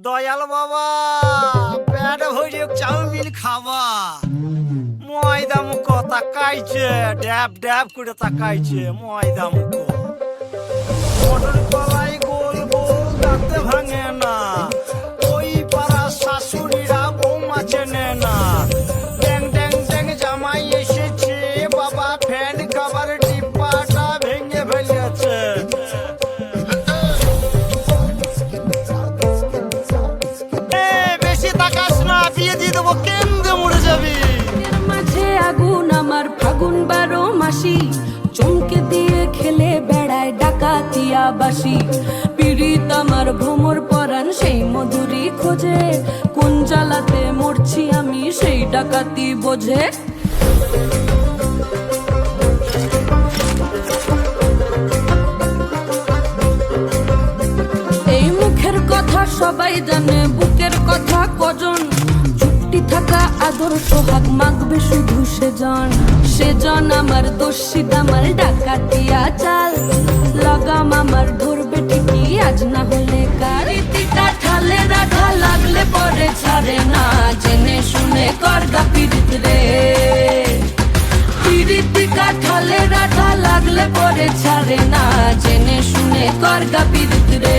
দয়াল বাবা পেট ভরে চাউমিন খাবা ময়দা মুখ তাকাইছে ড্যাব ড্যাব করে তাকাইছে ময়দা মুখ মটর কলাই গোল গোল দাঁতে ভাঙে না ওই পাড়া শাশুড়িরা বৌমা চেনে না ড্যাং ড্যাং ড্যাং জামাই এসেছে বাবা ফ্যান খাবার ডিব্বাটা ভেঙে ফেলেছে বেশি তাকাস না বিয়ে দিয়ে দেবো কেন্দ্রে মরে যাবি মাঝে আগুন আমার ফাগুন 12 মাসি চমকে দিয়ে খেলে বেড়ায় ডাকাতিয়া বাসি পীড়িত আমার ভ্রমর পরাণ সেই মধুরী খোঁজে কোন জ্বালাতে মরছি আমি সেই ডাকাতি বোঝে এই মুখের কথা সবাই জানে বুকের কথা কজন চুপটি থাকা আদর সোহাগ মাগবে শুধু সেজন আমার দোষী আমার ডাকাতিয়া চাল লাগাম আমার ধরবে ঠিকই আজ না হলে কাল রীতিটা ঠালে রাখা লাগলে পরে ছাড়ে না জেনে শুনে করগা পীড়িত রে পীড়িতিকা ঠালে রাখা লাগলে পরে ছাড়ে না জেনে শুনে করগা পীড়িত রে